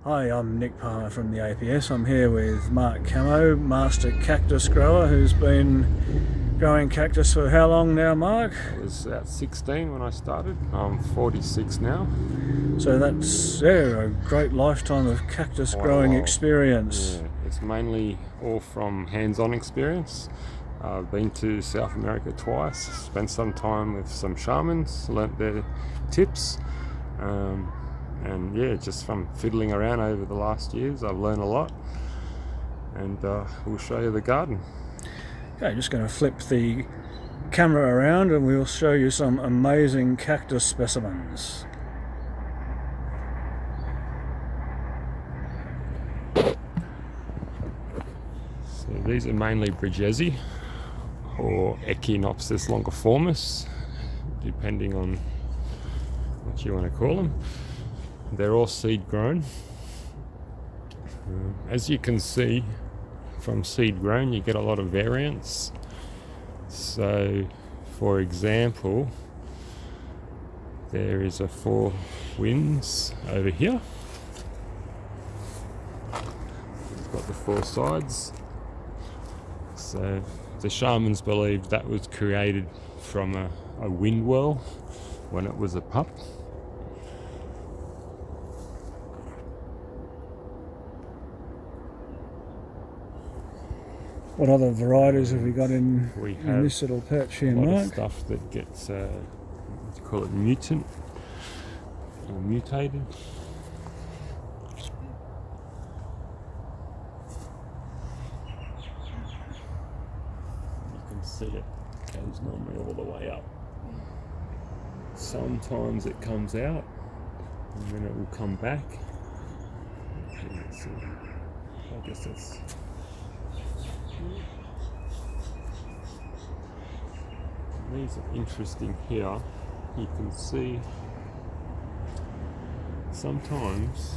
Hi, I'm Nick Palmer from the APS. I'm here with Marc Camo, master cactus grower, who's been growing cactus for how long now, Marc? I was about 16 when I started. I'm 46 now. So that's a great lifetime of cactus growing experience. Yeah, it's mainly all from hands-on experience. I've been to South America twice, spent some time with some shamans, learnt their tips. And yeah, just from fiddling around over the last years, I've learned a lot. And we'll show you the garden. Okay, just going to flip the camera around and we'll show you some amazing cactus specimens. So these are mainly Bridgesi or Echinopsis longiformis, depending on what you want to call them. They're all seed grown. As you can see, from seed grown you get a lot of variance. So for example, there is a Four Winds over here. It's got the four sides. So the shamans believed that was created from a wind well when it was a pup. What other varieties have we got in this little patch here, Marc? A lot of stuff that gets, you call it mutant or mutated. You can see it goes normally all the way up. Sometimes it comes out and then it will come back. I guess that's... These are interesting here. You can see sometimes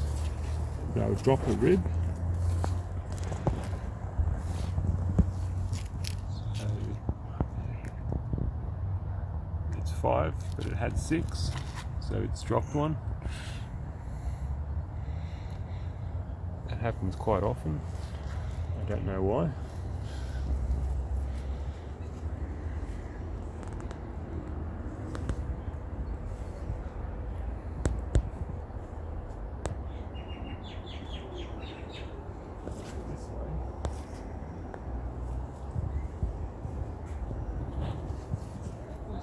they'll drop a rib. So it's 5, but it had 6, so it's dropped one. That happens quite often. I don't know why.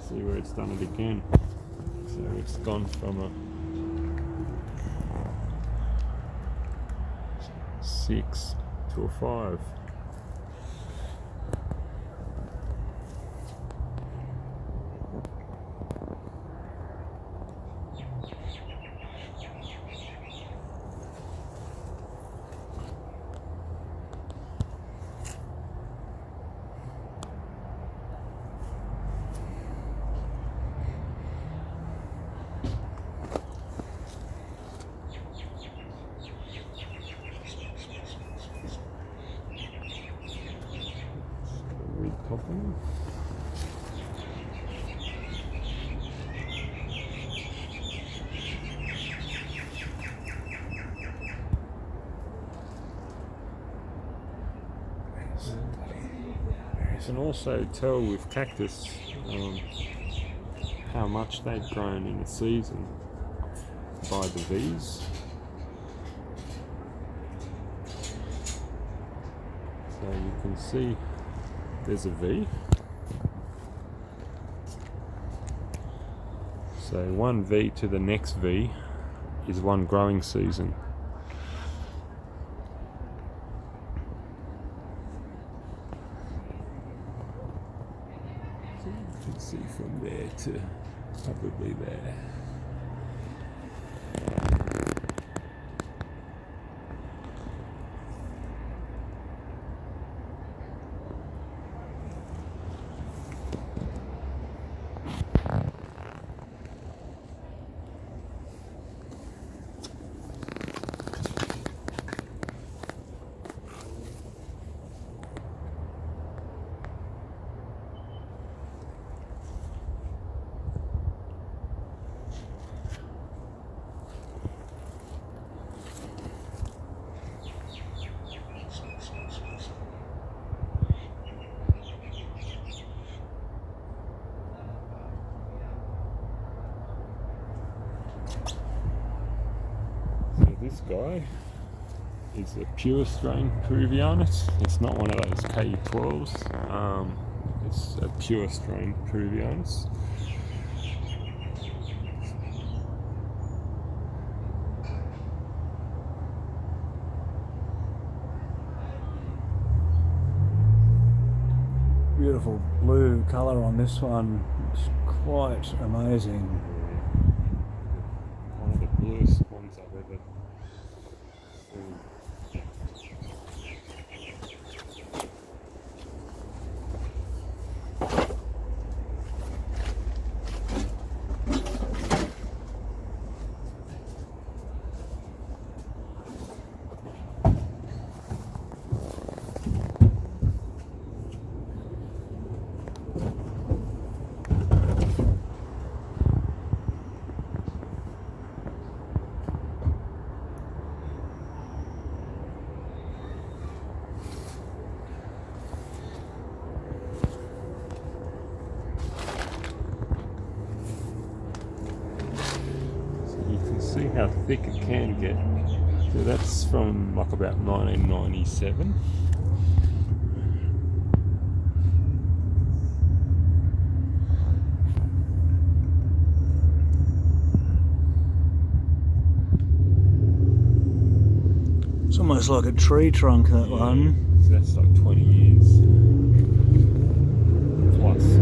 See where it's done it again. So it's gone from a 6 to a 5. Topping. You can also tell with cactus how much they've grown in a season by the V's. So you can see there's a V. So one V to the next V is one growing season. So you can see from there to probably there. guy is a pure strain Peruvianus. It's not one of those K12s. It's a pure strain Peruvianus. Beautiful blue colour on this one. It's quite amazing. One of the bluest ones I've ever seen. See how thick it can get. So that's from like about 1997. It's almost like a tree trunk, that one. So that's like 20 years plus.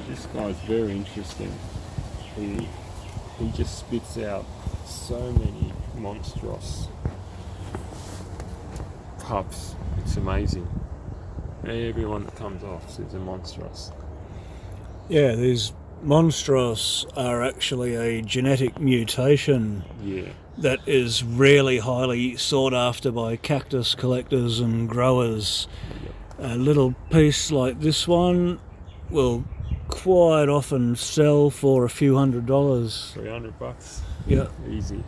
This guy's very interesting. He just spits out so many monstrous pups. It's amazing. Everyone that comes off is a monstrous. Yeah, these monstros are actually a genetic mutation that is really highly sought after by cactus collectors and growers. A little piece like this one will quite often sell for a few $100. $300. Yeah. Easy.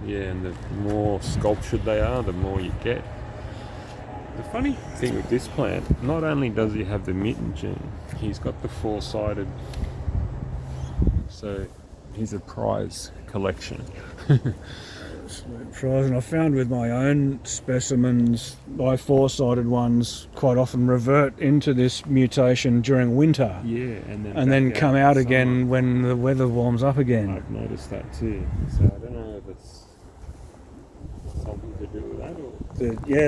And the more sculptured they are, the more you get. The funny thing with this plant, not only does he have the mutant gene, he's got the four-sided, so he's a prize collection. Absolute prize. And I found with my own specimens, my four-sided ones quite often revert into this mutation during winter. Yeah, and then come out again when the weather warms up again. I've noticed that too. So I don't know if it's something to do with that or...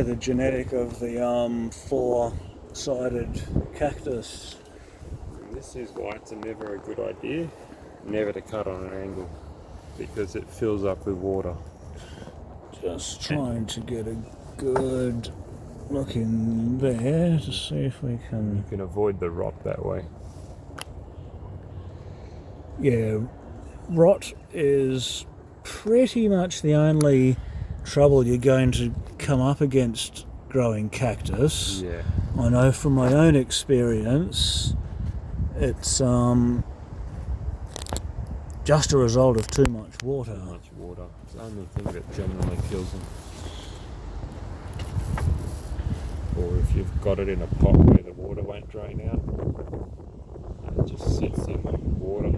The genetic of the four-sided cactus. And this is why it's never a good idea, never to cut on an angle, because it fills up with water. Just trying to get a good look in there to see if we can... You can avoid the rot that way. Yeah, rot is pretty much the only trouble you're going to come up against growing cactus. Yeah. I know from my own experience, it's just a result of too much water. Too much water. It's the only thing that generally kills them. Or if you've got it in a pot where the water won't drain out, it just sits in water.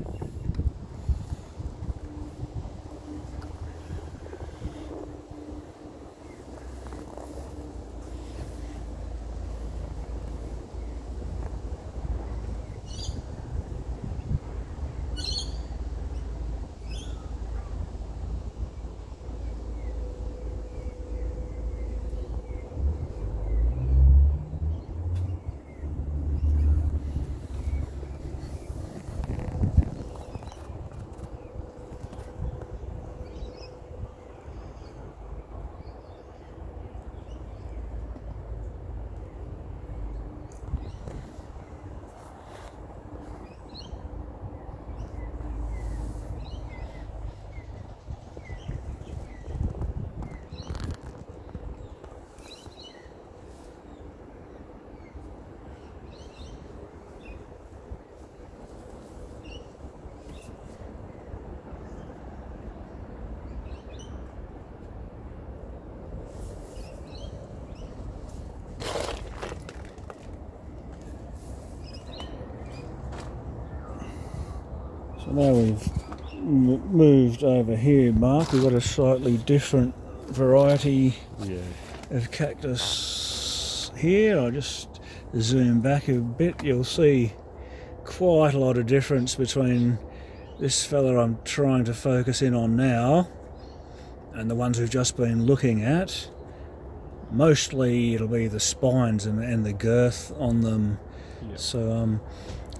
So now we've moved over here, Mark. We've got a slightly different variety of cactus here. I'll just zoom back a bit. You'll see quite a lot of difference between this fella I'm trying to focus in on now and the ones we've just been looking at. Mostly it'll be the spines and the girth on them. So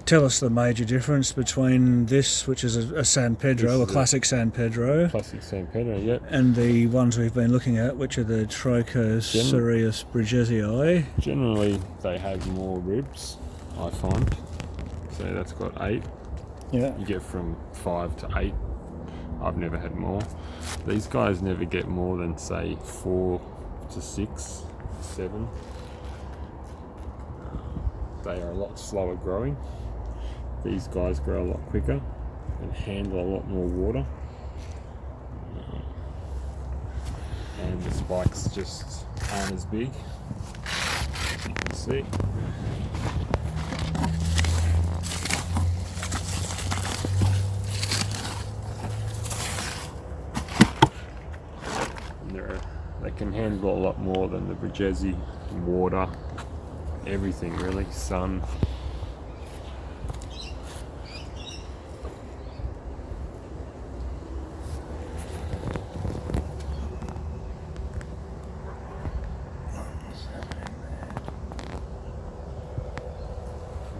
tell us the major difference between this, which is a San Pedro, a classic San Pedro. Classic San Pedro, yep. And the ones we've been looking at, which are the Trichocereus bridgesii. Generally, they have more ribs, I find. So that's got 8. Yeah. You get from 5 to 8. I've never had more. These guys never get more than, say, 4 to 6, 7. They are a lot slower growing. These guys grow a lot quicker and handle a lot more water. And the spikes just aren't as big, as you can see. They can handle a lot more than the bridgesii, water, everything really, sun.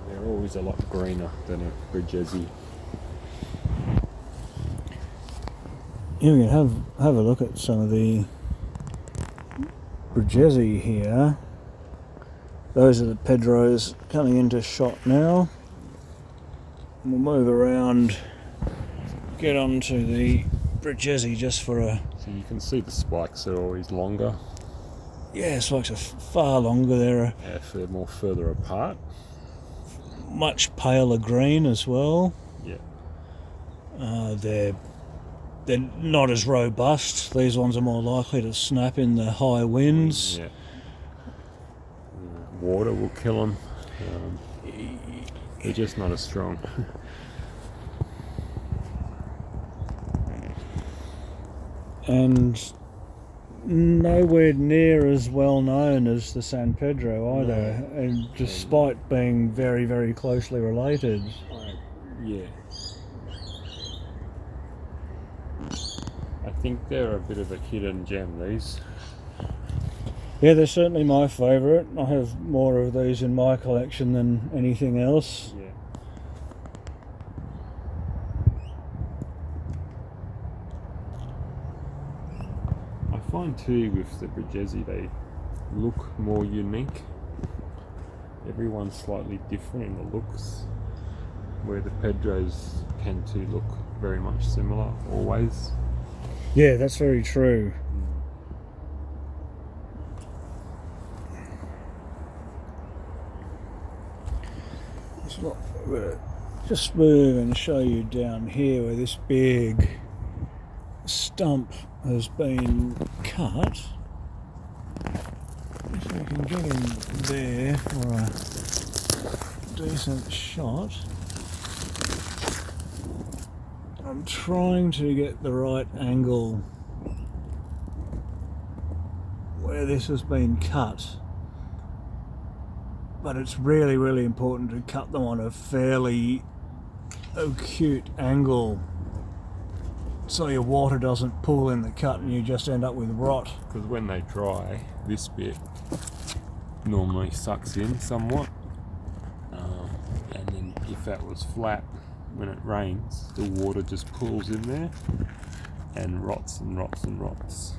They're always a lot greener than a bridgesii. You can have a look at some of the bridgesii here. Those are the Pedros coming into shot now. We'll move around, get onto the bridgesii just for a... So you can see the spikes are always longer. Yeah, spikes are far longer. They're more further apart. Much paler green as well. Yeah. They're not as robust. These ones are more likely to snap in the high winds. Yeah. Water will kill them. They're just not as strong. And nowhere near as well known as the San Pedro either, and despite being very, very closely related. Yeah. I think they're a bit of a hidden gem, these. Yeah, they're certainly my favourite. I have more of these in my collection than anything else. Yeah. I find too with the bridgesii they look more unique. Everyone's slightly different in the looks, where the Pedros tend to look very much similar always. Yeah, that's very true. Just move and show you down here where this big stump has been cut. If I can get in there for a decent shot. I'm trying to get the right angle where this has been cut. But it's really, really important to cut them on a fairly acute angle so your water doesn't pool in the cut and you just end up with rot. Because when they dry, this bit normally sucks in somewhat. And then if that was flat, when it rains, the water just pools in there and rots and rots and rots.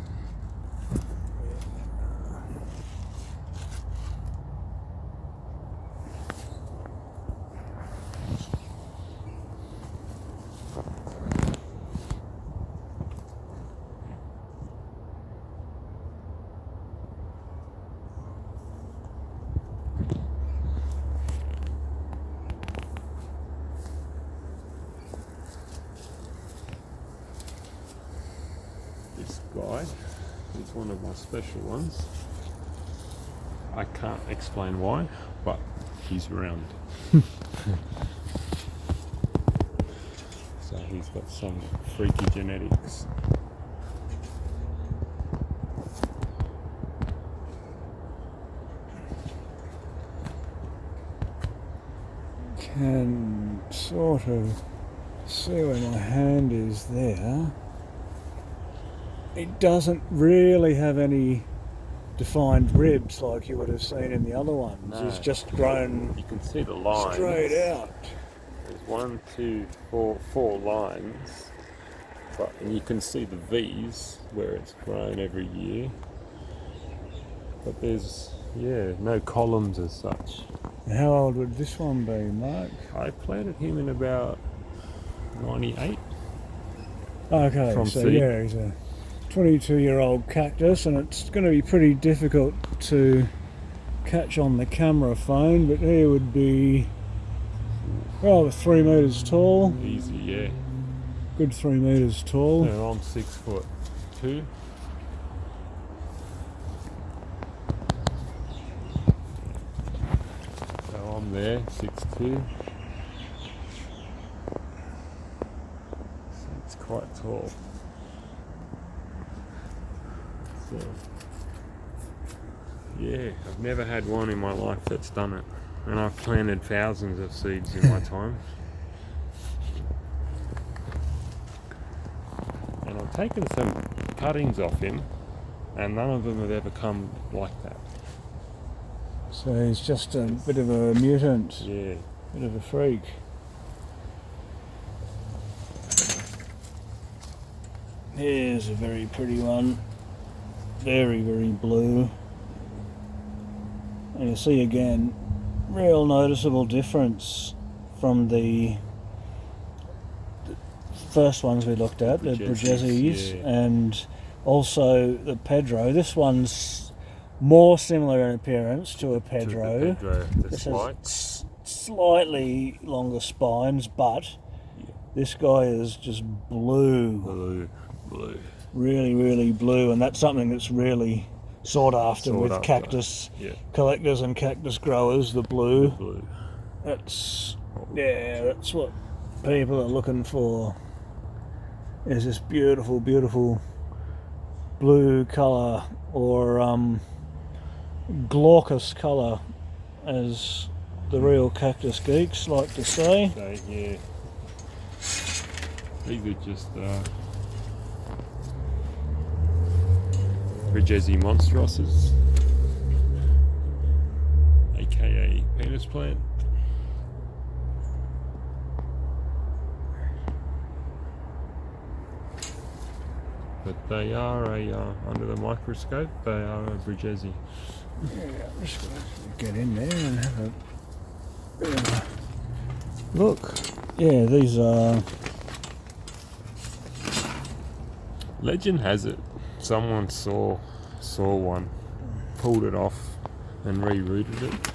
This guy is one of my special ones. I can't explain why, but he's round. he's got some freaky genetics. Can sort of see where my hand is there. It doesn't really have any defined ribs like you would have seen in the other ones. No. It's just grown, you can see the lines straight out. There's 1, 2, 4 lines, and you can see the V's where it's grown every year, but there's no columns as such. How old would this one be, Mark? I planted him in about 98. Okay, From so seed. yeah, he's a 22-year-old cactus, and it's going to be pretty difficult to catch on the camera phone, but he would be, well, 3 metres tall. Easy, yeah. Good 3 metres tall. So I'm 6'2". So I'm there, 6'2". So it's quite tall. So, yeah, I've never had one in my life that's done it. And I've planted thousands of seeds in my time. And I've taken some cuttings off him, and none of them have ever come like that. So he's just a bit of a mutant, Yeah. bit of a freak. Here's a very pretty one. Very, very blue. And you see again, real noticeable difference from the first ones we looked at, the Brigeses, yeah. and also the Pedro. This one's more similar in appearance to a Pedro. The This spikes. has slightly longer spines, but this guy is just blue. Blue. Really, really blue, and that's something that's really sought after with cactus collectors and cactus growers, the blue. That's what people are looking for, is this beautiful, beautiful blue colour, or glaucous colour, as the real cactus geeks like to say. So, yeah. These are just Brigesi monstroses, aka penis plant. But they are under the microscope, they are a Brigesi. Yeah, I'm just going to get in there and have a bit of a look. Yeah, these are... Legend has it, someone saw one, pulled it off and rerouted it,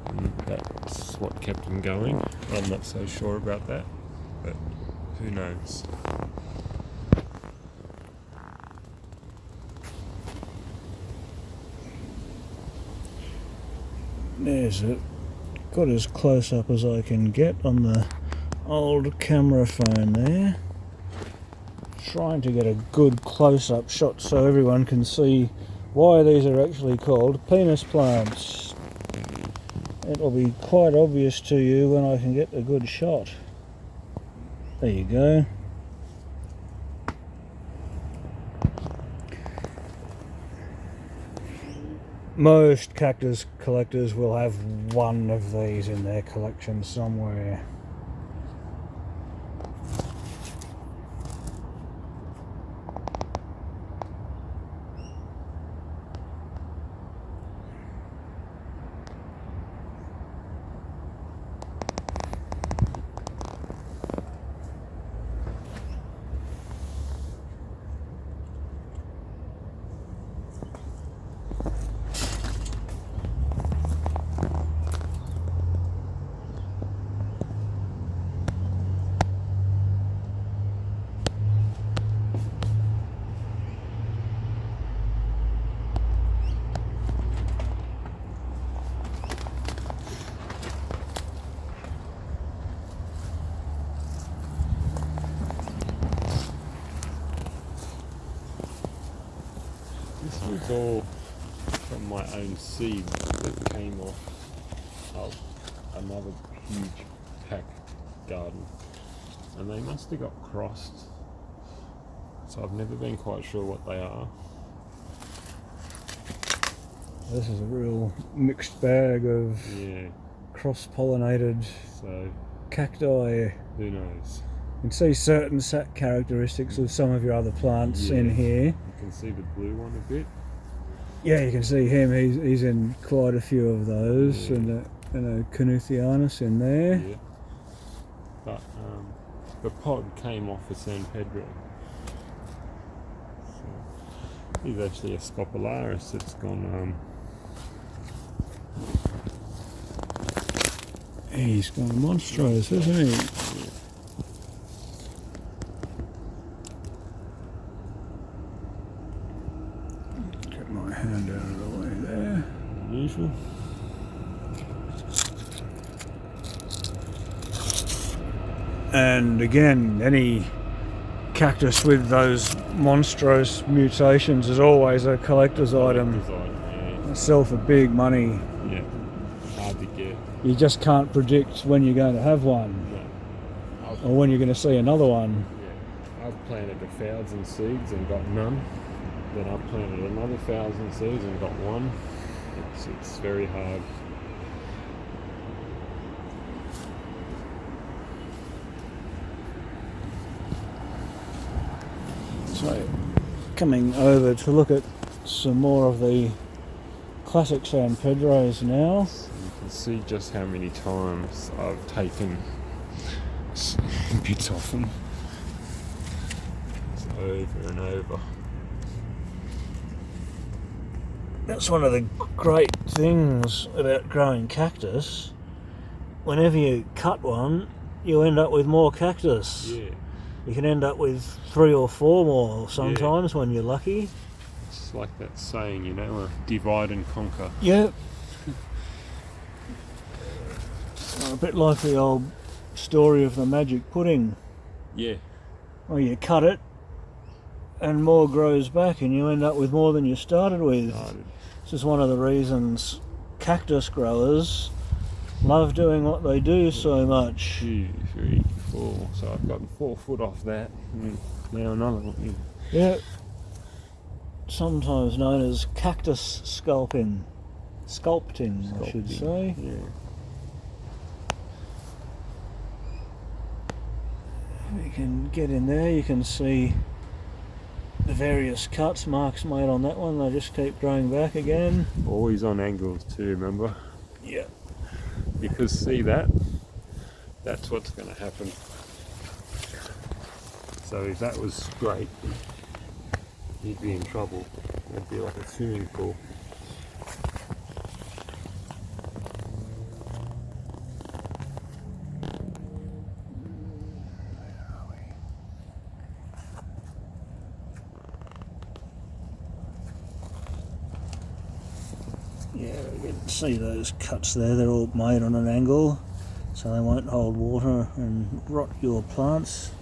and that's what kept them going. I'm not so sure about that, but who knows. There's it. Got as close up as I can get on the old camera phone there. Trying to get a good close-up shot so everyone can see why these are actually called penis plants. It'll be quite obvious to you when I can get a good shot. There you go. Most cactus collectors will have one of these in their collection somewhere. it's all from my own seed that came off of another huge pack garden, and they must have got crossed, so I've never been quite sure what they are. This is a real mixed bag of cross-pollinated cacti. Who knows? You can see certain characteristics of some of your other plants in here. You can see the blue one a bit. Yeah, you can see him. He's in quite a few of those, and a Canuthianus in there. Yeah. But the pod came off of San Pedro. So he's actually a Scopularis that's gone. He's gone monstrous, isn't he? Yeah. Get my hand out of the way there. Usual. And again, any cactus with those monstrous mutations is always a collector's item. They sell for big money. Yeah, hard to get. You just can't predict when you're going to have one, or when you're going to see another one. Yeah, I've planted 1,000 seeds and got none. Then I've planted another 1,000 seeds and got one. It's very hard. So, coming over to look at some more of the classic San Pedros now. You can see just how many times I've taken bits off them. It's over and over. That's one of the great things about growing cactus. Whenever you cut one, you end up with more cactus. Yeah. You can end up with 3 or 4 more sometimes when you're lucky. It's like that saying, you know, divide and conquer. Yep. A bit like the old story of the magic pudding. Yeah. Well, you cut it and more grows back and you end up with more than you started with. This is one of the reasons cactus growers love doing what they do so much. 2, 3, 4. So I've gotten 4 foot off that. Now another one. Yeah. Sometimes known as cactus sculpting. Sculpting, I should say. Yeah. You can get in there, you can see the various cuts Marc's made on that one. They just keep growing back again. Always on angles too, remember? Yeah. Because see that? That's what's going to happen. So if that was straight, he'd be in trouble. It'd be like a swimming pool. Yeah, you can see those cuts there, they're all made on an angle so they won't hold water and rot your plants.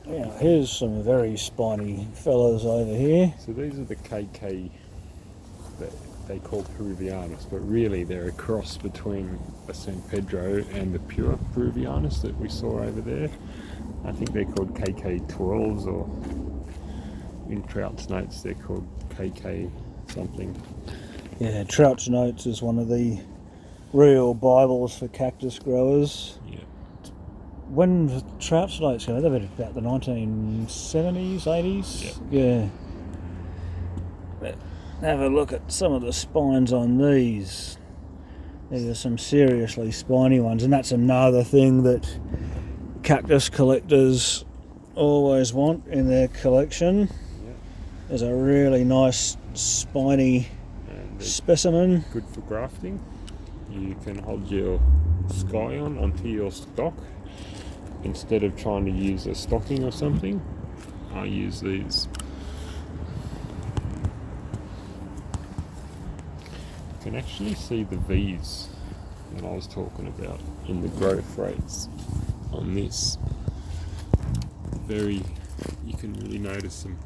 Now here's some very spiny fellows over here. So these are the KK that they call Peruvianus, but really they're a cross between a San Pedro and the pure Peruvianus that we saw over there. I think they're called KK12s, or in Trout's notes they're called KK something. Yeah, Trout's Notes is one of the real Bibles for cactus growers. Yeah. When the Trout's Notes go, they've been about the 1970s, 80s? Yeah. But have a look at some of the spines on these. There's some seriously spiny ones, and that's another thing that cactus collectors always want in their collection. Yeah. There's a really nice spiny specimen. Good for grafting. You can hold your scion onto your stock. Instead of trying to use a stocking or something, I use these. You can actually see the V's that I was talking about in the growth rates on this. You can really notice them.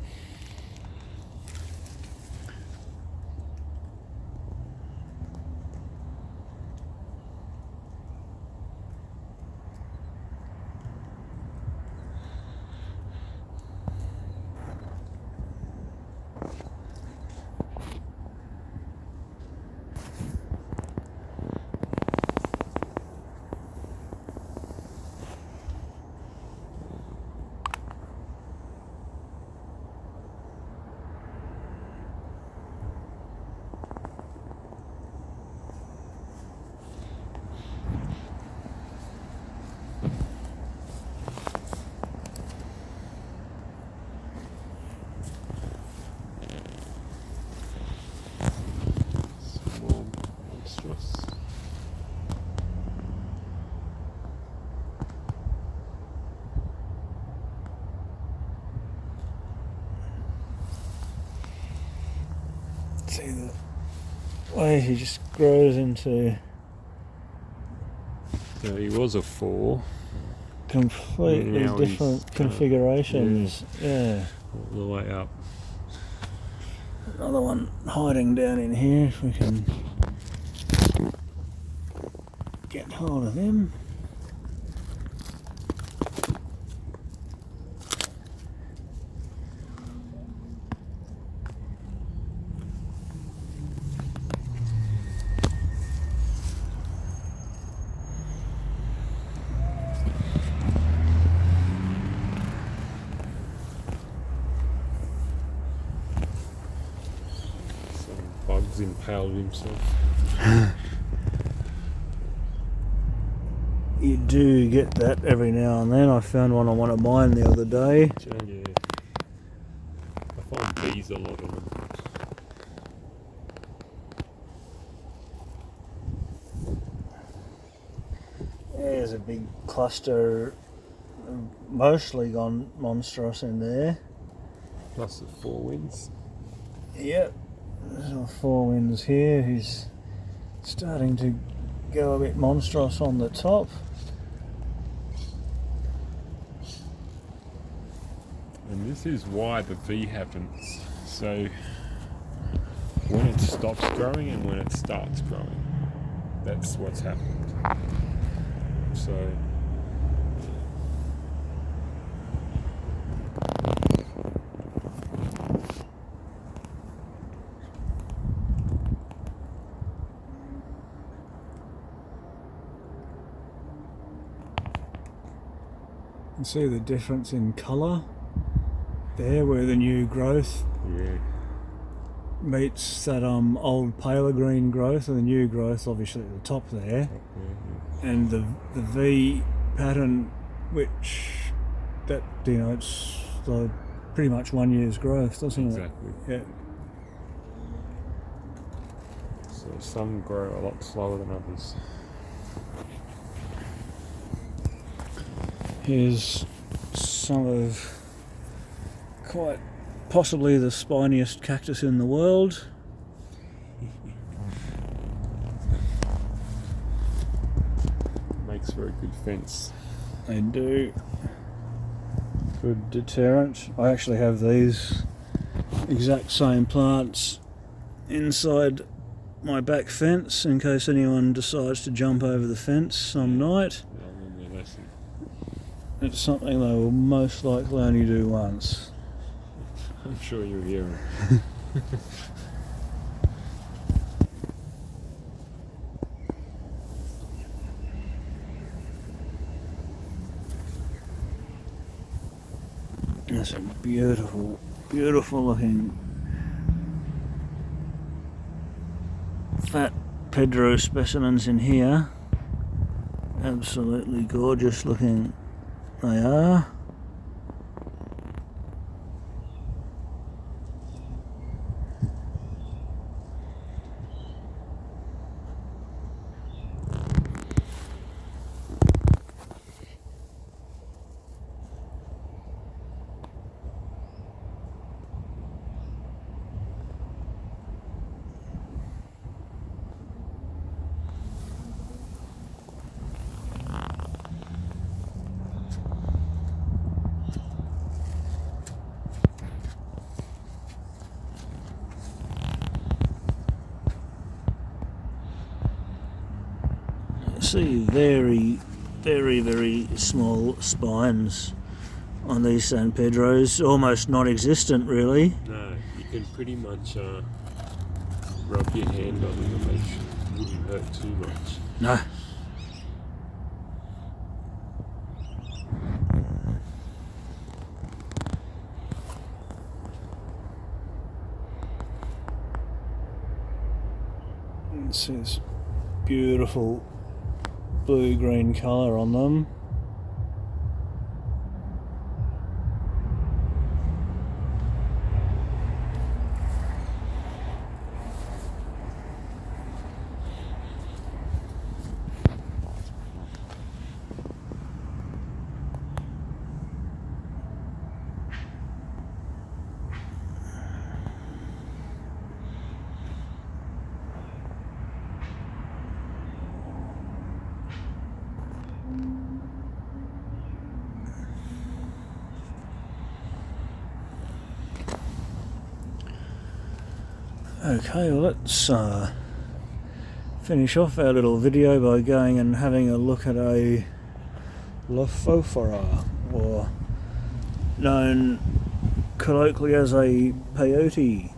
See the way he just grows into So he was a 4. completely Now different configurations. Yeah. All the way up. Another one hiding down in here, if we can get hold of him. Bugs impaled himself. You do get that every now and then. I found one on one of mine the other day. Yeah. I find bees a lot of them. There's a big cluster, mostly gone monstrous in there. Plus the 4 winds. Yep. There's 4 winds here. He's starting to go a bit monstrous on the top. And this is why the V happens. So when it stops growing and when it starts growing, that's what's happened. So You can see the difference in colour there, where the new growth meets that old paler green growth, and the new growth obviously at the top there, and the V pattern, which that denotes the pretty much 1 year's growth, doesn't it? Exactly. Yeah. So some grow a lot slower than others. Here's some of quite possibly the spiniest cactus in the world. Makes for a good fence. They do. Good deterrent. I actually have these exact same plants inside my back fence in case anyone decides to jump over the fence some night. They'll learn their lesson. It's something they will most likely only do once. I'm sure you'll hear them. There's some beautiful, beautiful looking fat Pedro specimens in here. Absolutely gorgeous looking they are. see very, very, very small spines on these San Pedros, almost non-existent really. No, you can pretty much rub your hand on them and it wouldn't hurt too much. No. This is beautiful blue-green colour on them. Okay, well let's finish off our little video by going and having a look at a Lophophora, or known colloquially as a Peyote.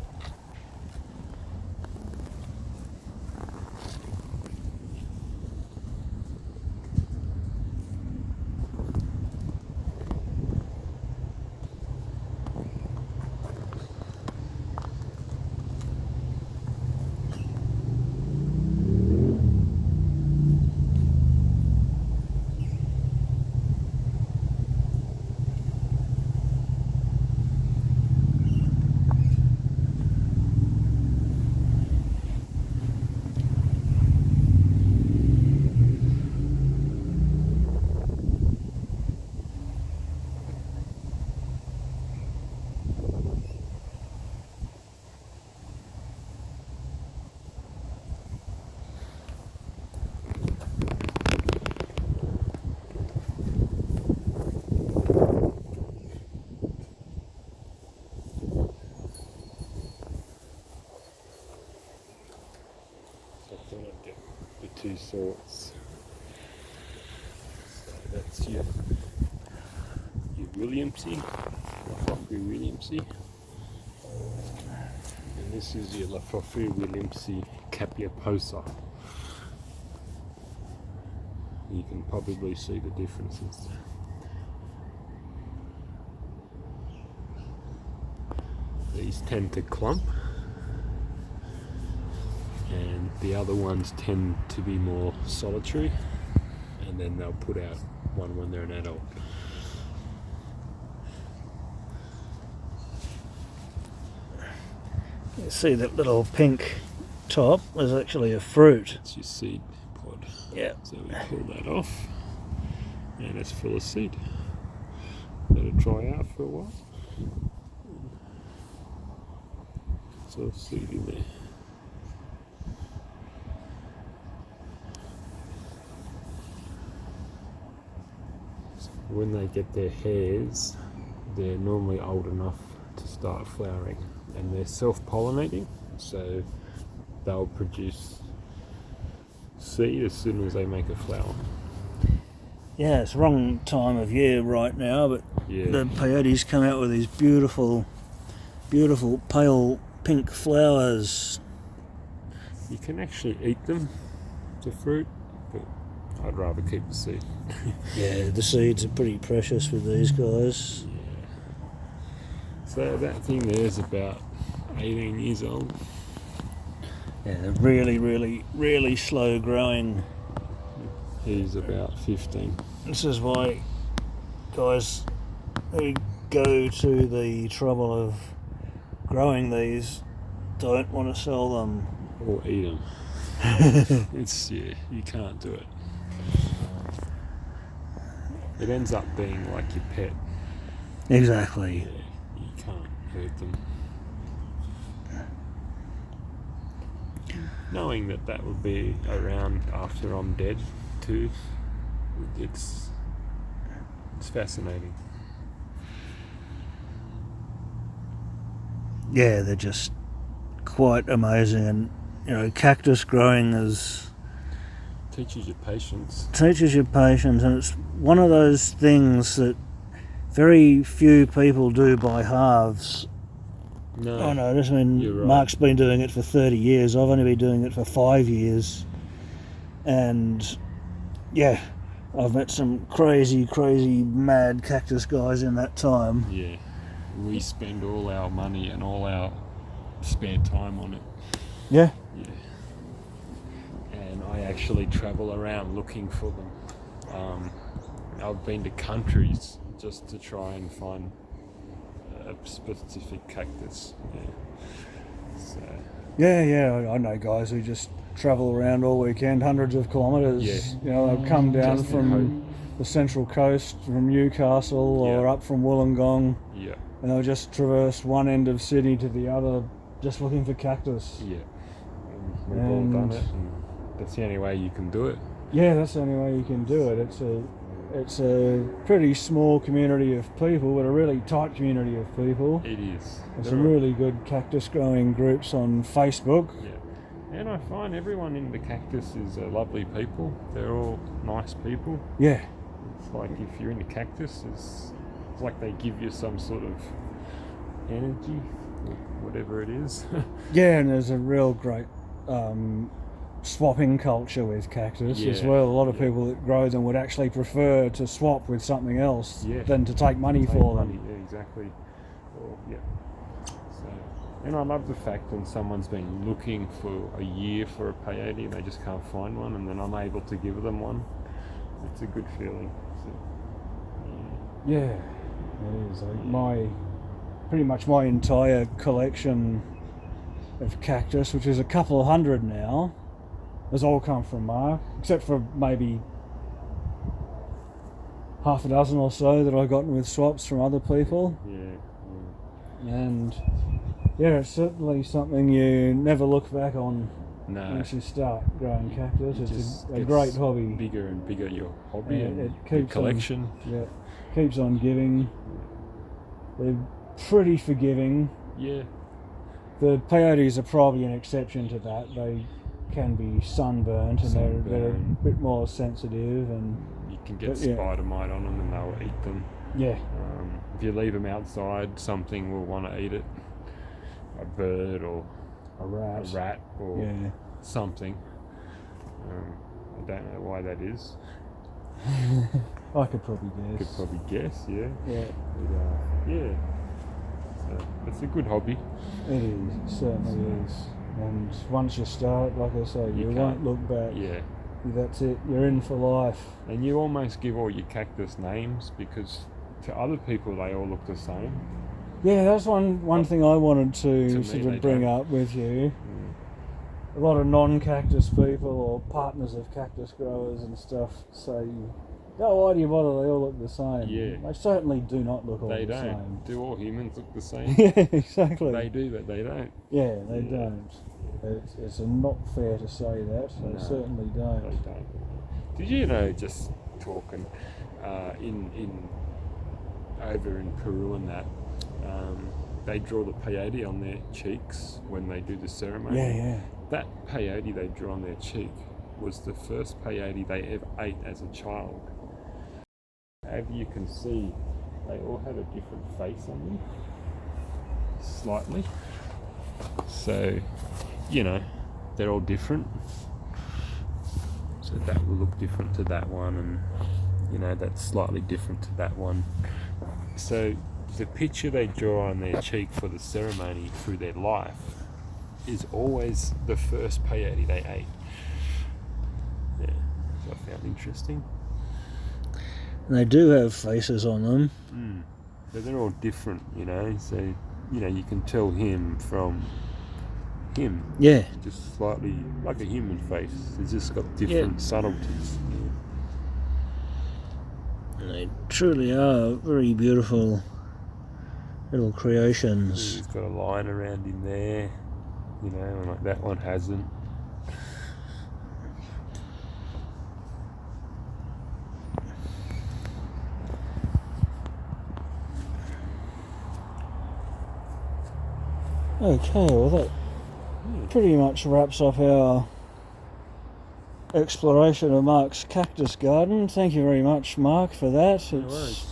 Two sorts. So that's your Williamsy, Lophophora Williamsy, and this is your Lophophora Williamsy Capioposa. You can probably see the differences. These tend to clump, and the other ones tend to be more solitary, and then they'll put out one when they're an adult. You see that little pink top is actually a fruit. It's your seed pod. Yeah. So we pull that off, and it's full of seed. Let it dry out for a while. So seed in there. When they get their hairs, they're normally old enough to start flowering, and they're self-pollinating, so they'll produce seed as soon as they make a flower. Yeah, it's wrong time of year right now, but Yeah. the peyotes come out with these beautiful, beautiful pale pink flowers. You can actually eat them, the fruit, but I'd rather keep the seed. Yeah, the seeds are pretty precious with these guys. Yeah. So that thing there is about 18 years old. Yeah, they're really, really, really slow growing. He's about 15. This is why guys who go to the trouble of growing these don't want to sell them. Or eat them. You can't do it. It ends up being like your pet. Exactly. Yeah, you can't hurt them. Knowing that would be around after I'm dead too, it's fascinating. Yeah, they're just quite amazing, and cactus growing is Teaches you patience. Teaches you patience, and it's one of those things that very few people do by halves. No, I notice. I mean, you're right. Marc's been doing it for 30 years. I've only been doing it for 5 years. And, yeah, I've met some crazy, mad cactus guys in that time. Yeah. We spend all our money and all our spare time on it. Yeah. Yeah. And I actually travel around looking for them. I've been to countries just to try and find a specific cactus. Yeah. So. Yeah, I know guys who just travel around all weekend, hundreds of kilometres. Yeah. You know, they'll come down Just from the Central Coast, from Newcastle, or up from Wollongong. Yeah. And they'll just traverse one end of Sydney to the other, just looking for cactus. Yeah. And we've all done it, and that's the only way you can do it. Yeah, that's the only way you can do it. It's a pretty small community of people, but a really tight community of people. It is. There's some really good cactus growing groups on Facebook. Yeah. And I find everyone in the cactus is lovely people. They're all nice people. Yeah. It's like if you're in the cactus, it's like they give you some sort of energy, or whatever it is. Yeah, and there's a real great swapping culture with cactus as well. A lot of people that grow them would actually prefer to swap with something else than to take money for them. Yeah, exactly. Well, yeah. So, and I love the fact when someone's been looking for a year for a peyote and they just can't find one, and then I'm able to give them one. It's a good feeling. So, yeah, it is. Pretty much my entire collection of cactus, which is a couple of hundred now, has all come from Marc, except for maybe half a dozen or so that I've gotten with swaps from other people. Yeah. And yeah, it's certainly something you never look back on once you start growing cactus. It's a great hobby. Bigger and bigger your hobby and it your keeps collection. Keeps on giving. They're pretty forgiving. Yeah. The peyotes are probably an exception to that. They can be sunburnt and they're a bit more sensitive, and you can get spider mite on them and they'll eat them. Yeah. If you leave them outside, something will want to eat it. A bird or a rat or something. I don't know why that is. I could probably guess. Yeah. Yeah. But, yeah. So it's a good hobby. It is. It certainly is. And once you start, like I say, you won't look back. Yeah. That's it. You're in for life. And you almost give all your cactus names, because to other people they all look the same. Yeah, that's one thing I wanted to sort of bring up with you. A lot of non-cactus people or partners of cactus growers and stuff say, "Oh, why do you bother? They all look the same." Yeah. They certainly do not look all the same. They don't. Do all humans look the same? Yeah, exactly. They do, but they don't. Yeah, they don't. It's not fair to say that. They certainly don't. They don't. Did you know, just talking, in over in Peru and that, they draw the peyote on their cheeks when they do the ceremony. Yeah. That peyote they drew on their cheek was the first peyote they ever ate as a child. As you can see, they all have a different face on them, slightly. So, they're all different. So that will look different to that one, and that's slightly different to that one. So the picture they draw on their cheek for the ceremony through their life is always the first peyote they ate. Yeah, so I found interesting. And they do have faces on them. So they're all different, so you can tell him from him. Yeah. Just slightly like a human face. It's just got different subtleties. And they truly are very beautiful little creations. He's got a line around him there, and like that one hasn't. Okay, well that pretty much wraps up our exploration of Marc's cactus garden. Thank you very much, Marc, for that. No It's worries.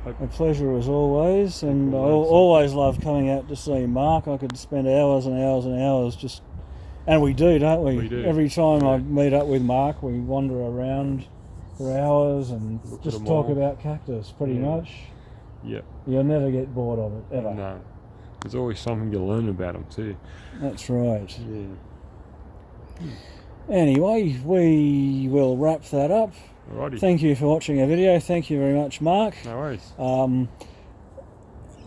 a pleasure as always, and I People learn always love coming out to see Marc. I could spend hours and hours and hours just, and we do, don't we? We do. Every time I Yeah. meet up with Marc, we wander around for hours and Look at just them talk all. about cactus, pretty Yeah. much. Yep. You'll never get bored of it, ever. No. There's always something to learn about them too. That's right. Yeah. Anyway, we will wrap that up. Alrighty. Thank you for watching our video. Thank you very much, Marc. No worries.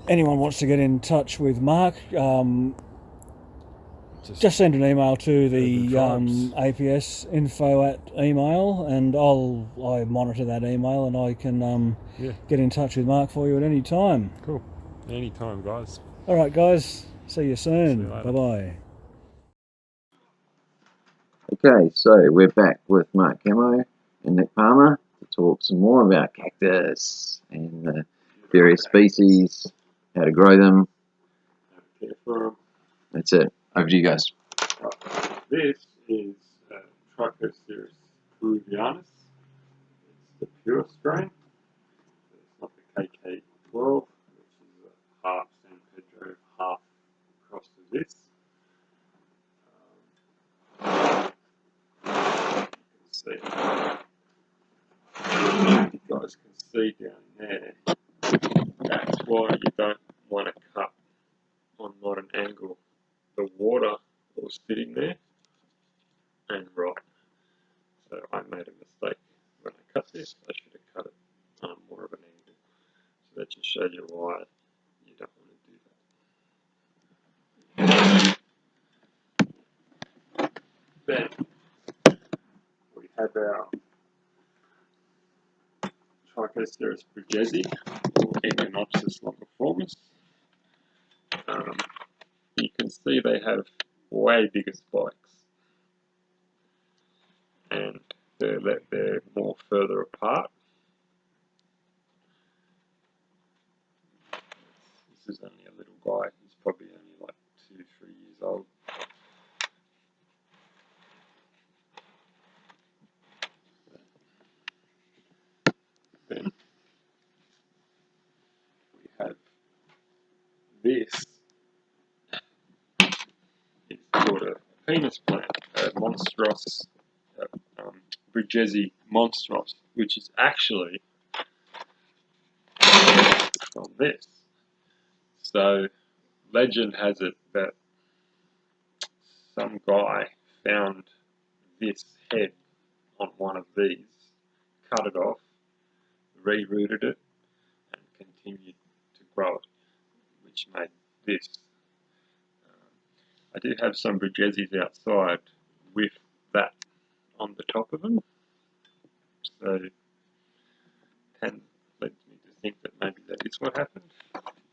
Anyone wants to get in touch with Marc, just send an email to the APS info at email, and I monitor that email, and I can get in touch with Marc for you at any time. Cool. Anytime, guys. All right, guys. See you soon. See you later. Bye-bye. Okay, so we're back with Marc Camo and Nick Palmer to talk some more about cactus and the various species, how to grow them. That's it. Over to you guys. This is Cactus peruvianus. It's the pure strain. It's not the KK12, which is half San Pedro, half across to this. You guys can see down there. That's why you don't want to cut on not an angle. The water was sitting there and rot. So I made a mistake when I cut this. I should have cut it on more of an angle. So that just shows you why you don't want to do that. Then we have our Trichoceros brugesi, or Echinopsis longiformis. You can see they have way bigger spikes, and they're more further apart. This is only a little guy. He's probably only like 2-3 years old. Then we have this. It's called a penis plant, a monstros, Brugesi monstros, which is actually from this. So legend has it that some guy found this head on one of these, cut it off, rerouted it, and continued to grow it, which made this. I do have some Brugesis outside with that on the top of them, so and leads me to think that maybe that is what happened,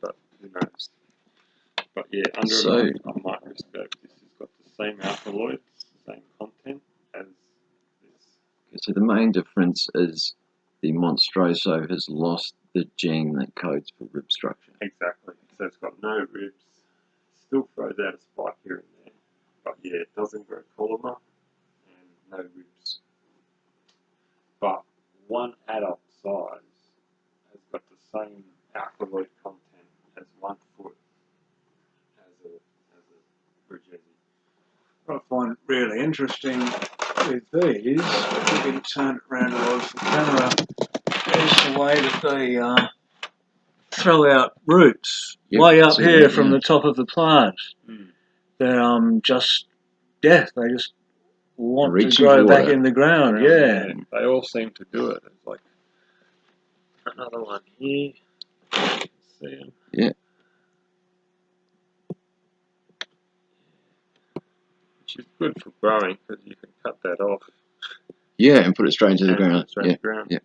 but who knows. But yeah, under a microscope, this has got the same alkaloids, the same content as this. So the main difference is the Monstroso has lost the gene that codes for rib structure. Exactly. So it's got no ribs, still throws out a spike here and there, but yeah, it doesn't grow columnar and no ribs. But one adult size has got the same alkaloid content as 1 foot as a Brugesi. What I find really interesting with these, if you can turn it around towards the camera, is the way that they throw out roots way up here from the top of the plant. They're just they just want to grow back in the ground. Yeah. They all seem to do it. It's like another one here. See them? Yeah. Which is good for growing because you can cut that off. Yeah, and put it straight into the ground. Yeah,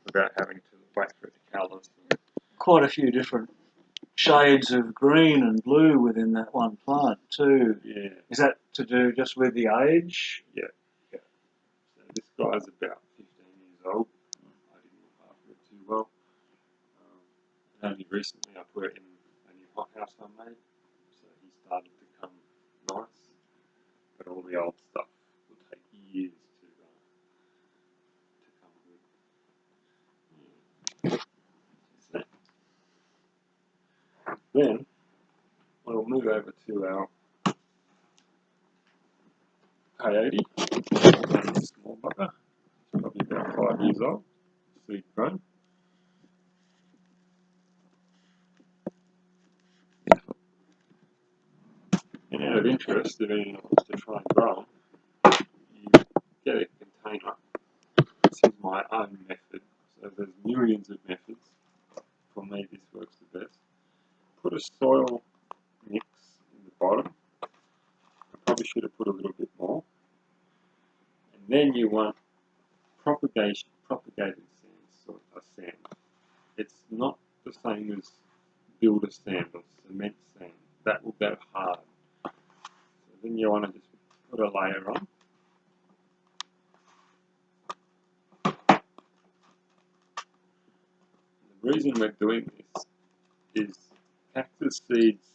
without having to wait for it to colour. Quite a few different shades of green and blue within that one plant too. Yeah. Is that to do just with the age? Yeah. So this guy's about 15 years old. I didn't look after it too well. Only recently I put it in a new hothouse I made, so he started to come nice. But all the old stuff will take years then we'll move over to our Peyote, small bugger, probably about 5 years old, seed grown. And out of interest, if anyone wants to try and grow them, you get a container. This is my own method, so there's millions of methods. For me, this works the best. Put a soil mix in the bottom. I probably should have put a little bit more. And then you want propagated sand, sort of sand. It's not the same as builder sand or cement sand. That will go hard. So then you want to just put a layer on. The reason we're doing this is cactus seeds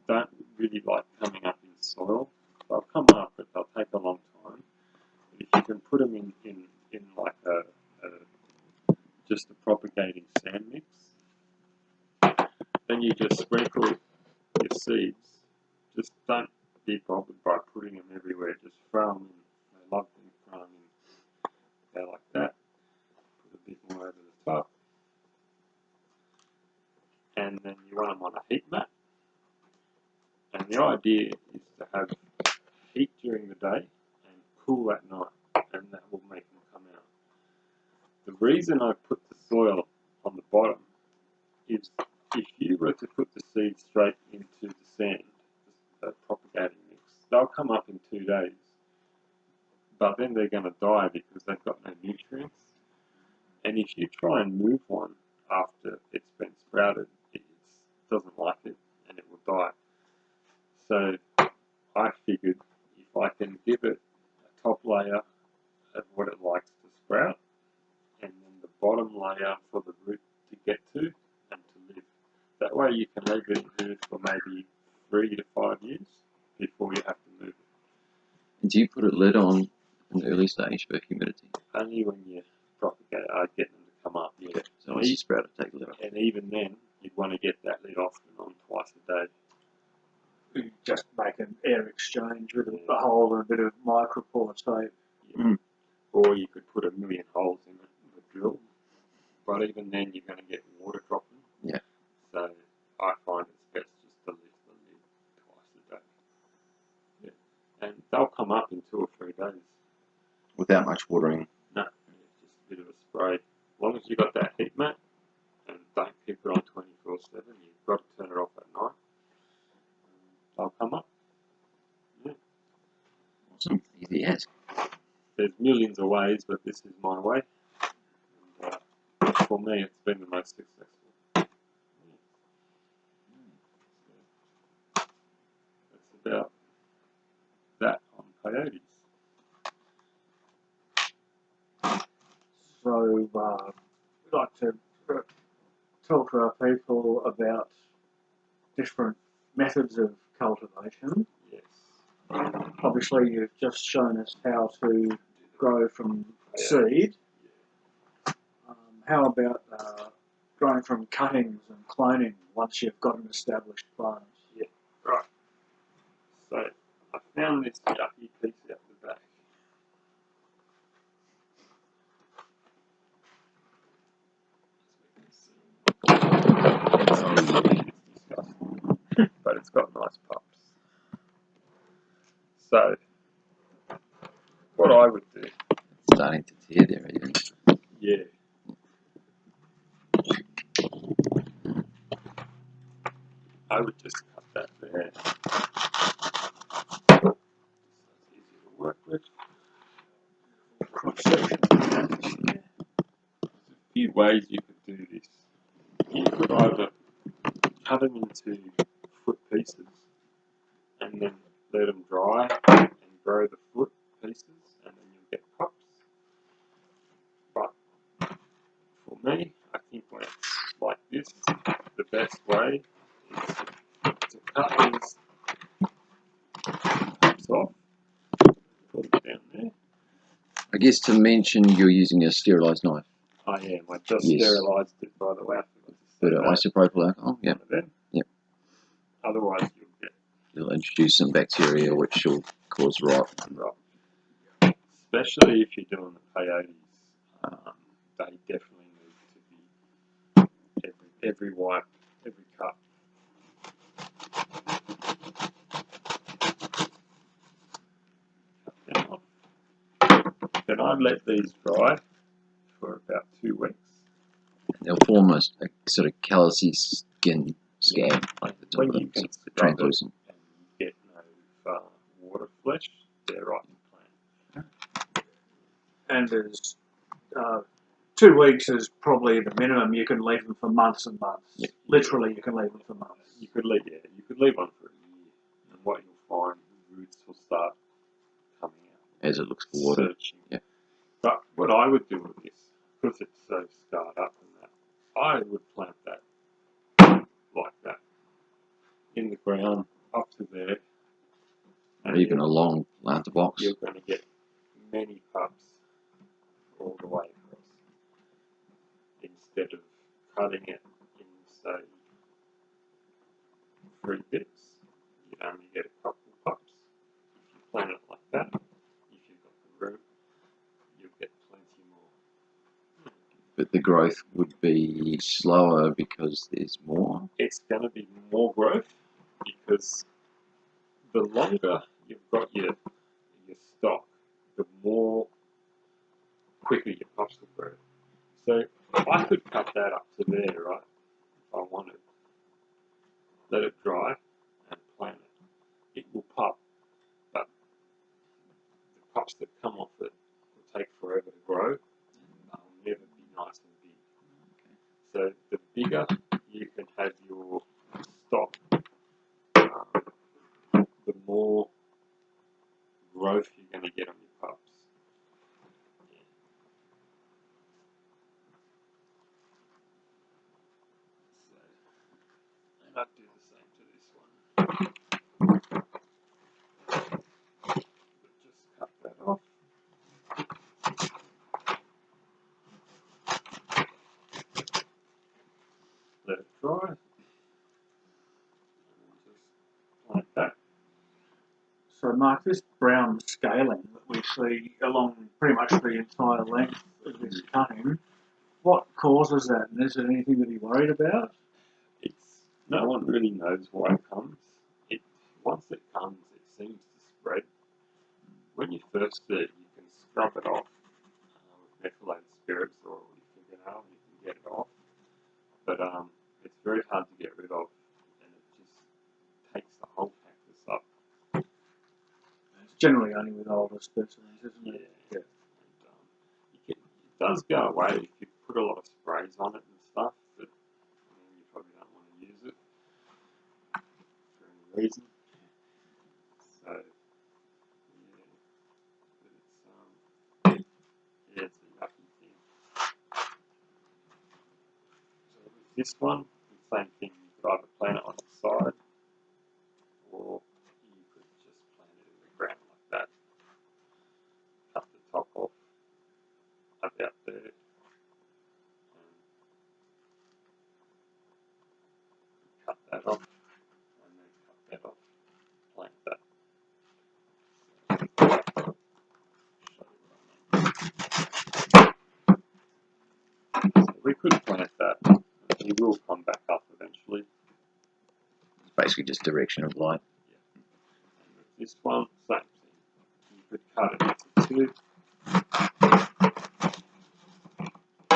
don't really like coming up in soil. They'll come up, but they'll take a long time. But if you can put them in like just a propagating sand mix, then you just sprinkle your seeds. Just don't be bothered by putting them everywhere. Just throw them in. I love them thrown in. They're like that. Put a bit more over the top. And then you want them on a heat mat. And the idea is to have heat during the day and cool at night, and that will make them come out. The reason I put the soil on the bottom is if you were to put the seeds straight into the sand, the propagating mix, they'll come up in 2 days, but then they're going to die because they've got no nutrients. And if you try and move one after it's been sprouted, it doesn't like it and it will die. So I figured if I can give it a top layer of what it likes to sprout, and then the bottom layer for the root to get to and to live. That way you can leave it in for maybe 3 to 5 years before you have to move it. And do you put a lid on in the early stage for humidity? Only when you propagate, I get them to come up, yeah. So once you sprout it, take the lid off. And even then, you'd want to get that lid off and on twice a day. You just make an air exchange with a hole and a bit of micropore tape. Yeah. Or you could put 1,000,000 holes in it with a drill. But even then, you're going to get water dropping. Yeah. So I find it's best just to lift the lid twice a day. Yeah. And they'll come up in 2 or 3 days. Without much watering? No, just a bit of a spray. As long as you've got that heat mat and don't keep it on 24/7, you've got to turn it off at night. They'll come up. Yeah. Awesome. Easy as. There's millions of ways, but this is my way. And for me, it's been the most successful. Yeah. That's about that on peyotes. So we'd like to talk to our people about different methods of cultivation. Yes. Obviously, you've just shown us how to grow from seed. How about growing from cuttings and cloning once you've got an established plant? Yeah, right. So I found this yucky piece out the back. It's disgusting, but it's got nice pups. So what I would do, Starting to tear there even. yeah. I would just cut that there. So it's easy to work with. Cross section. There's a few ways you could do this. You could either cut them into foot pieces and then let them dry and grow the foot pieces, and then you'll get pups. But for me, I think when it's like this, the best way is to cut these pups off, put them down there. I guess to mention you're using a sterilised knife. I am. I just Yes. sterilised it, by the way. I forgot to say But that. isopropyl alcohol, yeah. One of them. Yep. Otherwise, You'll introduce some bacteria which will cause rot. rot. Especially if you're doing the peyotes, they definitely need to be every wipe, every cut. Then I'd let these dry for about 2 weeks. And they'll form a sort of callousy skin scab, like the top When of you them, can it's scrub translucent. it and you get no water flesh, they're right in plant. And there's 2 weeks is probably the minimum. You can leave them for months and months. Yep. Literally, you can leave them for months. You could leave one for a year, and what you'll find, the roots will start coming out As it looks for water. searching. Yeah. But what I would do with this, because it's so scarred up and that, I would plant that like that in the ground up to there. Or even a long planter box. You're going to get many pups all the way across. Instead of cutting it in, say, 3 bits, you only get a couple pups. If you plant it like that, if you've got the room, you'll get plenty more. But the growth would be slower because there's more. It's going to be more growth because the longer you've got your stock, the more quicker your pups will grow. So I could cut that up to there, right, if I wanted. Let it dry and plant it. It will pup, but the pups that come off it will take forever to grow and they'll never be nice and big. So the bigger you can have your stock, the more growth you're going to get on your pups. So, and I'd do the same to this one. Just cut that off. Let it dry. And just like that. So, Mark, this brown scaling that we see along pretty much the entire length of this cutting, what causes that? And is there anything to be worried about? No one really knows why it comes. Once it comes, it seems to spread. When you first see it, you can scrub it off with methylated spirits or with your fingernail, you can get it off. But it's very hard to get rid of, and it just takes the whole cactus up. It's generally only with older specimens, isn't it? Yeah. And, it does go away if you put a lot of sprays on it and stuff, but you probably don't want to use it for any reason. So, yeah, it's a yucky thing. So with this one, the same thing, you could either plant it on the side, or you could just plant it in the ground like that. Cut the top off about there, and cut that off, and then cut that off, plant that. So we could plant that, and he will come back up eventually. It's basically just direction of light. Yeah. And with this one, same thing. You could cut it into 2,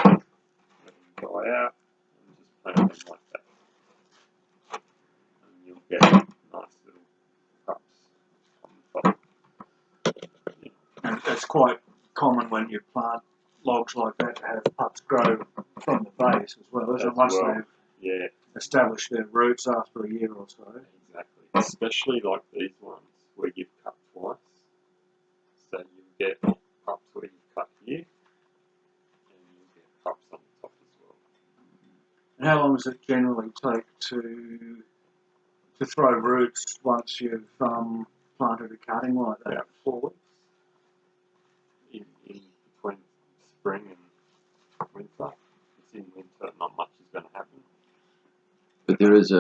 let them dry out, and just plant them like that. And you'll get nice little cups on the top. Yeah. And it's quite common when you plant logs like that to have pups grow from the base as well, isn't it? Once they've established their roots after a year or so. Exactly. Especially like these ones where you've cut twice. So you get pups where you've cut here, and you get pups on the top as well. And how long does it generally take to throw roots once you've planted a cutting like that? About 4 weeks. In between spring and winter. It's in winter, not much is going to happen. But there is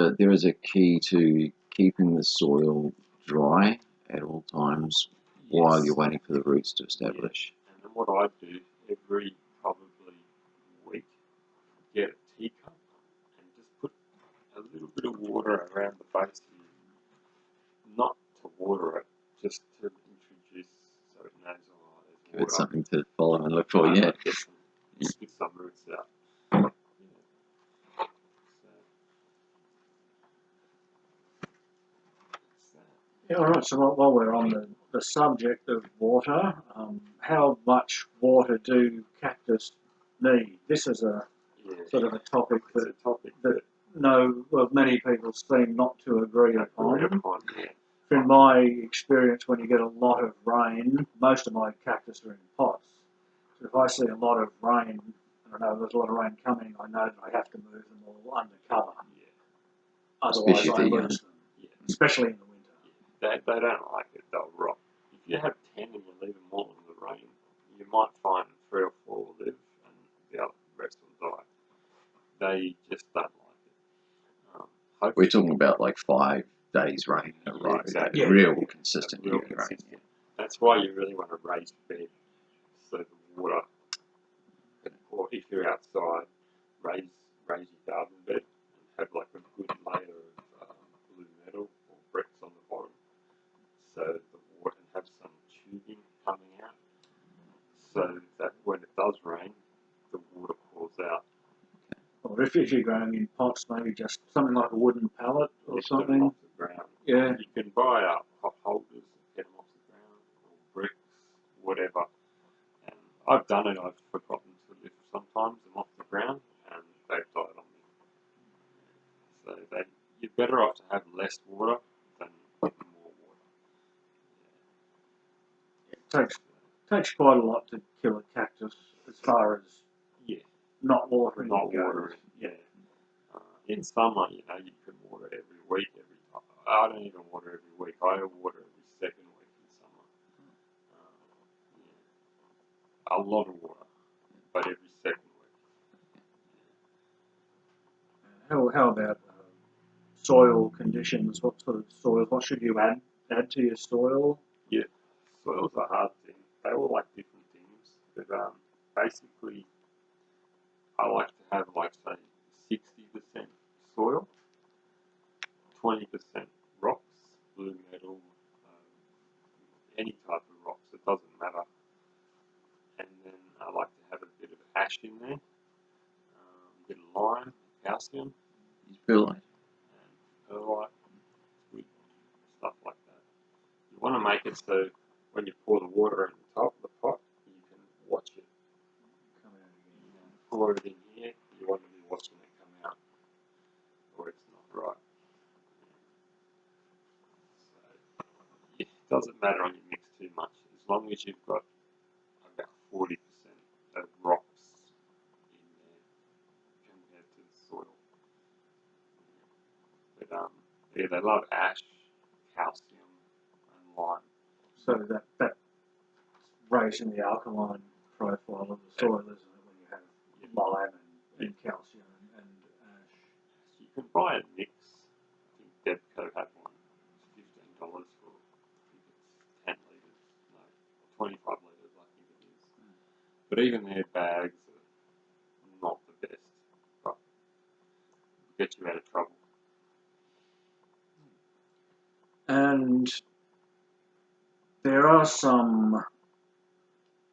a key to keeping the soil dry at all times while you're waiting for the roots to establish. Yeah. And then what I do every probably week, get a teacup and just put a little bit of water around the base here. Not to water it, just to introduce so it knows, oh, there's Give water. it something to follow and look for, yeah. Get some roots out. Yeah. Yeah, all right, so while we're on the subject of water, how much water do cactus need? This is a sort of a topic that many people seem not to agree upon. In my experience, when you get a lot of rain, most of my cactus are in pots. So if I see a lot of rain, I know there's a lot of rain coming, I know that I have to move them all under cover. Otherwise, I lose them, especially in the winter. They don't like it, they'll rot. If you have 10 and you leave them all in the rain, you might find 3 or 4 will live and the rest will die. They just don't like it. We're talking about like 5 days rain in a row. Exactly. Real consistent rain. Yeah. That's why you really want to raise the bed so the water, or if you're outside, raise your garden bed and have like a good layer of blue metal or bricks on the bottom, so the water can have some tubing coming out, so that when it does rain, the water pours out. Or if you're growing in pots, maybe just something like a wooden pallet or something. Off the ground. Yeah. You can buy pot holders and get them off the ground, or bricks, whatever. And I've done it. I've forgotten to lift sometimes them off the ground, and they've died on me. So you're better off to have less water than more water. It takes quite a lot to kill a cactus as far as not watering. Yeah. In summer, you can water every week, every time. I don't even water every week. I water every second week in summer. A lot of water, but every second week. How about soil conditions? What sort of soil? What should you add to your soil? Yeah, soil's a hard thing. They all like different things, but basically, I like to have say 60% soil, 20% rocks, blue metal, any type of rocks. It doesn't matter. And then I like to have a bit of ash in there, a bit of lime, calcium, Perlite. and perlite, good stuff like that. You want to make it so when you pour the water in the top of the pot, you can watch it come out again. Pour it in here, you want to be watching it come out, or it's not right. So, it doesn't matter on your mix too much, as long as you've got about 40% of rocks in there compared to the soil. But they love ash, calcium, and lime. So that's raising the alkaline profile of the soil, isn't it? When you have lime and calcium and ash. You can buy a mix. I think Debco had one. It's $15 for, I think it's 10 litres, no, 25 litres, I think it is. But even their bags are not the best, but get you out of trouble. And there are some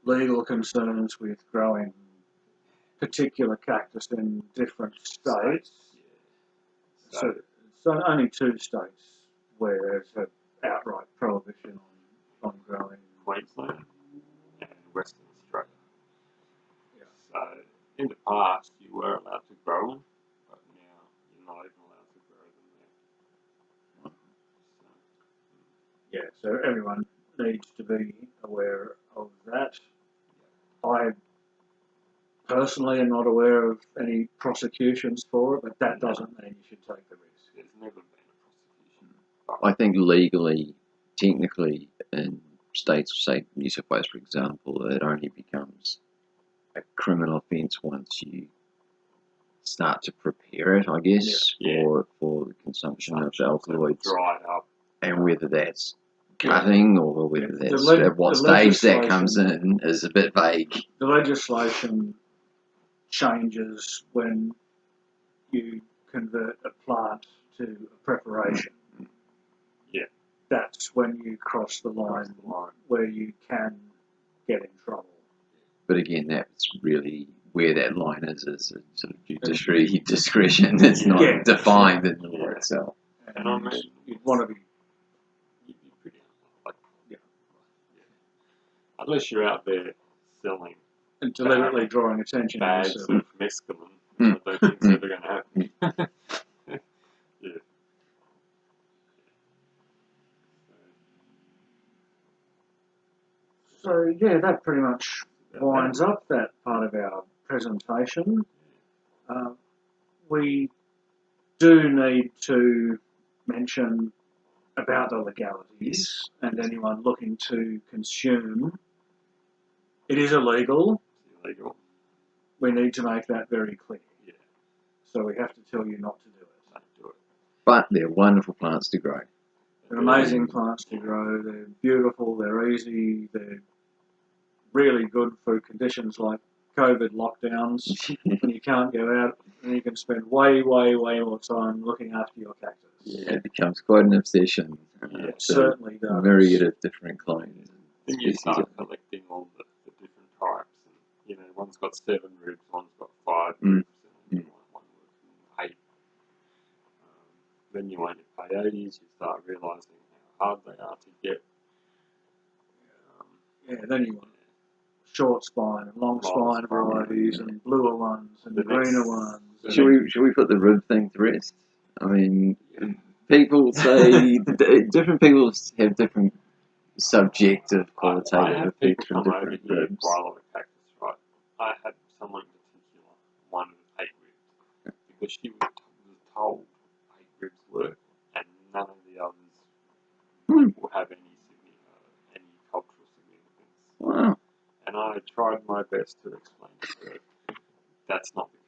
legal concerns with growing particular cactus in different states. Yeah. So only 2 states where there's an outright prohibition on growing. Queensland and Western Australia. Yeah. So in the past you were allowed to grow them, but now you're not even allowed to grow them there. So everyone needs to be aware of that. I personally am not aware of any prosecutions for it, but that doesn't mean you should take the risk. There's never been a prosecution. I think legally, technically, in states, say New South Wales, for example, it only becomes a criminal offence once you start to prepare it, I guess, for consumption of alkaloids, dried up. and whether that's cutting or whether that's at what the stage that comes legislation- in is a bit vague. The legislation changes when you convert a plant to a preparation. Yeah. That's when you cross the line where you can get in trouble. But again, that's really where that line is a sort of judiciary discretion. It's not defined in the law itself. And I mean, you'd want to be. You'd be pretty unlikely. Unless you're out there selling And deliberately drawing attention to bags yourself. of mescaline, I don't think it's ever going to happen. Yeah. So yeah, that pretty much winds up that part of our presentation. We do need to mention about the legalities and anyone looking to consume. It is illegal. It's illegal. We need to make that very clear. Yeah. So we have to tell you not to do it. Don't do it. But they're wonderful plants to grow. They're amazing plants to grow. They're beautiful. They're easy. They're really good for conditions like COVID lockdowns when you can't go out, and you can spend way more time looking after your cactus. Yeah, it becomes quite an obsession. It certainly does. A myriad of different clones. Then you start collecting all the different types. And, you know, one's got 7 ribs, one's got 5 ribs, and one with 8. Then you want your peyotes, you start realising how hard they are to get. Then you want short spine and long spine varieties and bluer ones and greener ones. Should we put the rib thing to rest? I mean, people say different people have different subjective qualitative effects from different ribs. Quite a lot of cactus, right? I had someone in particular, one with 8 ribs, because she was told 8 ribs work, and none of the others will have any cultural significance. Wow. And I tried my best to explain to her that's not the case.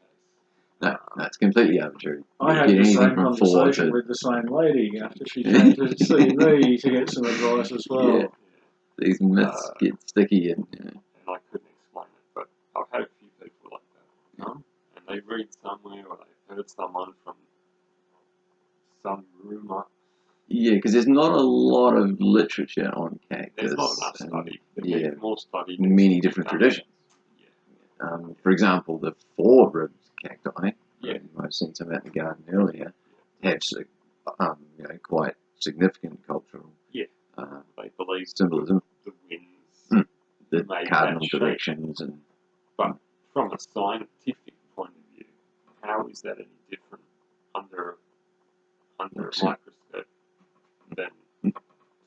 No, that's completely arbitrary. I had the same conversation with the same lady after she came to see me to get some advice as well. Yeah. These myths get sticky and I couldn't explain it, but I've had a few people like that. And they read somewhere or they heard someone from some rumour. Yeah, because there's not a lot of literature on cactus. There's not enough study. There's more study. Many different traditions. Yeah. For example, the 4-ribbed cacti, Yeah. I've seen some out in the garden earlier, have quite significant cultural They believe symbolism. the winds, The made cardinal that shape. directions and. But from a scientific point of view, how is that any different under a microscope than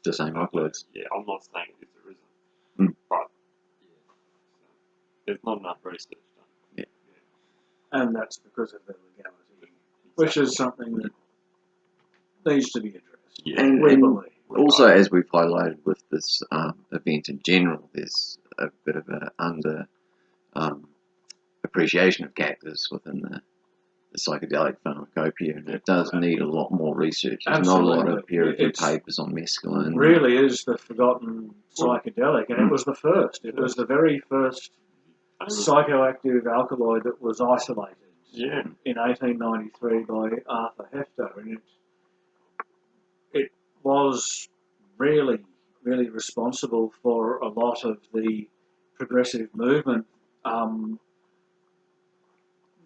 the same uploads? Yeah, I'm not saying it is or isn't, but there's not enough research done. Yeah. And that's because of the legality, which is something that needs to be addressed. Yeah. And we believe. Also, as we've highlighted with this event in general, there's a bit of an under appreciation of cactus within the psychedelic pharmacopoeia, and it does need a lot more research. There's not a lot of peer-reviewed papers on mescaline. It really is the forgotten psychedelic, and it was the first. It was the very first psychoactive alkaloid that was isolated in 1893 by Arthur Hefter, and it was really responsible for a lot of the progressive movement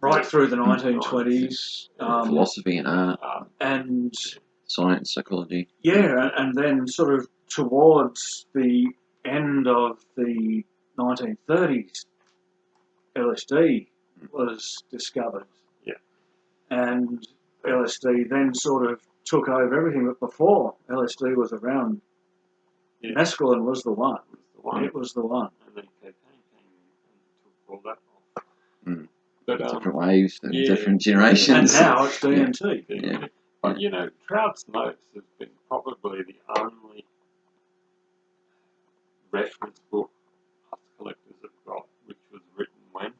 right through the 1920s. Philosophy and art. And science, psychology. Yeah, and then sort of towards the end of the 1930s, LSD was discovered. Yeah. And LSD then sort of took over everything, but before LSD was around, mescaline was the one. It was the one. And then cocaine came and took all that off. But, different waves and different generations. And now it's DMT. Yeah. But, you know, Trout's Notes has been probably the only reference book us collectors have got, which was written when?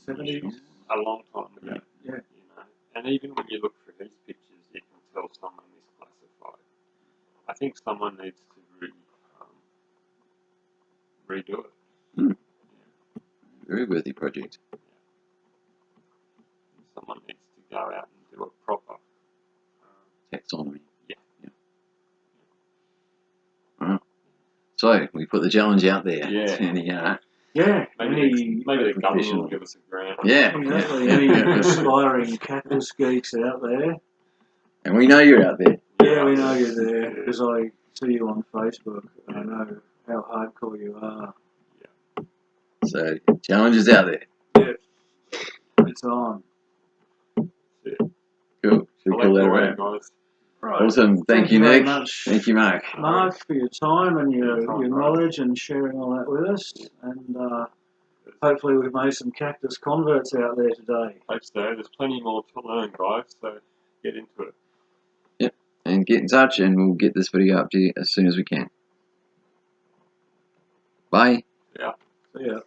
70s? A long time ago. Yeah. You know, And even when you look through these pictures, you can tell someone is classified. I think someone needs to redo it. Very worthy project. Someone needs to go out and do a proper Taxonomy. Yeah. Alright. So we put the challenge out there. Yeah. And, Yeah, maybe the government will give us a grant. yeah. exactly. Any aspiring cactus geeks out there? And we know you're out there. Yeah, we know you're there because I see you on Facebook and I know how hardcore you are. So challenge is out there. Yeah, it's on. Yeah. Cool. Should we call that around? Guys. Right. Awesome. Thank you, very Nick. much, Thank you, Marc. Marc, for your time and your Right. knowledge and sharing all that with us. And hopefully we've made some cactus converts out there today. Hope so. There's plenty more to learn, guys, so get into it. Yep. And get in touch and we'll get this video up to you as soon as we can. Bye. Yeah. See ya.